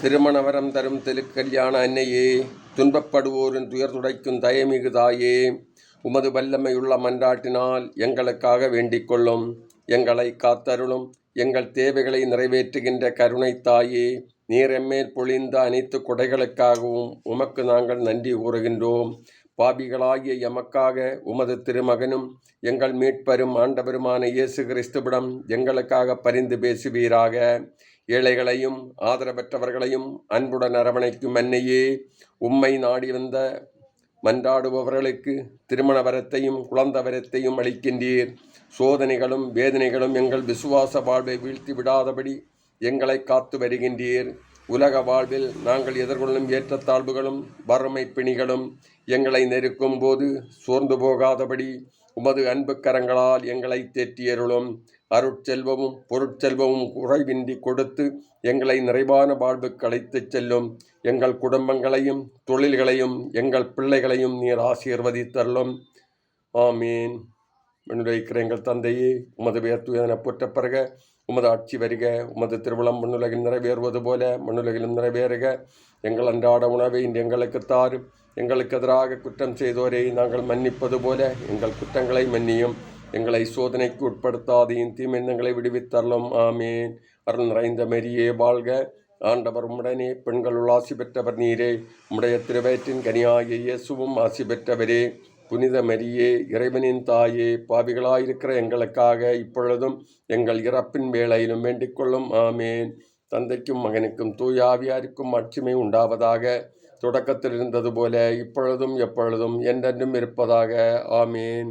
திருமணவரம் தரும் திருக்கல்யாண அன்னையே, துன்பப்படுவோரின் துயர் துடைக்கும் தயமிகு தாயே, உமது வல்லமையுள்ள மன்றாட்டினால் எங்களுக்காக வேண்டிக் கொள்ளும். எங்களை காத்தருளும். எங்கள் தேவைகளை நிறைவேற்றுகின்ற கருணை தாயே, நீர் எம்மேல் பொழிந்த அனைத்து கொடைகளுக்காகவும் உமக்கு நாங்கள் நன்றி கூறுகின்றோம். பாபிகளாகிய எமக்காக உமது திருமகனும் எங்கள் மீட்பரும் ஆண்டவருமான இயேசு கிறிஸ்துவிடம் எங்களுக்காக பரிந்து பேசுவீராக. ஏழைகளையும் ஆதரவற்றவர்களையும் அன்புடன் அரவணைக்கும் அன்னையே, உம்மை நாடி வந்த மன்றாடுபவர்களுக்கு திருமண வரத்தையும் குழந்த வரத்தையும் அளிக்கின்றீர். சோதனைகளும் வேதனைகளும் எங்கள் விசுவாச வாழ்வை வீழ்த்தி விடாதபடி எங்களை காத்து வருகின்றீர். உலக வாழ்வில் நாங்கள் எதிர்கொள்ளும் ஏற்றத்தாழ்வுகளும் வறுமை பிணிகளும் எங்களை நெருக்கும் போது சோர்ந்து போகாதபடி உமது அன்பு கரங்களால் எங்களை தேற்றியருளும். அருட்செல்வமும் பொருட்செல்வமும் குறைவின்றி கொடுத்து எங்களை நிறைவான வாழ்வுக்கு அழைத்துச் செல்லும். எங்கள் குடும்பங்களையும் தொழில்களையும் எங்கள் பிள்ளைகளையும் நீர் ஆசீர்வதித்தருளும். ஆமீன். விண்ணுலகிற எங்கள் தந்தையே, உமது பெயர் தூயதென போற்றப் பெறுக. உமது ஆட்சி வருக. உமது திருவிழம் மண்ணுலகில் நிறைவேறுவது போல மண்ணுலகிலும் நிறைவேறுக. எங்கள் அன்றாட உணவை இன்று எங்களுக்கு தாரும். எங்களுக்கு எதிராக குற்றம் செய்தோரை நாங்கள் மன்னிப்பது போல எங்கள் குற்றங்களை மன்னியும். எங்களை சோதனைக்கு உட்படுத்தாதையும் தீமைகளை விடுவித்தரலும். ஆமீன். அருள் நிறைந்த மரியே வாழ்க. ஆண்டவர் உடனே பெண்களுள் ஆசி பெற்றவர் நீரே. உம்முடைய திருவயிற்றின் கனியாகிய இயேசுவும் ஆசி பெற்றவரே. புனித மரியே, இறைவனின் தாயே, பாவிகளாயிருக்கிற எங்களுக்காக இப்பொழுதும் எங்கள் இறப்பின் வேளையிலும் வேண்டிக் கொள்ளும். ஆமேன். தந்தைக்கும் மகனுக்கும் தூயாவியாருக்கும் ஆட்சிமை உண்டாவதாக. தொடக்கத்தில் இருந்தது போல இப்பொழுதும் எப்பொழுதும் என்றென்றும் இருப்பதாக. ஆமேன்.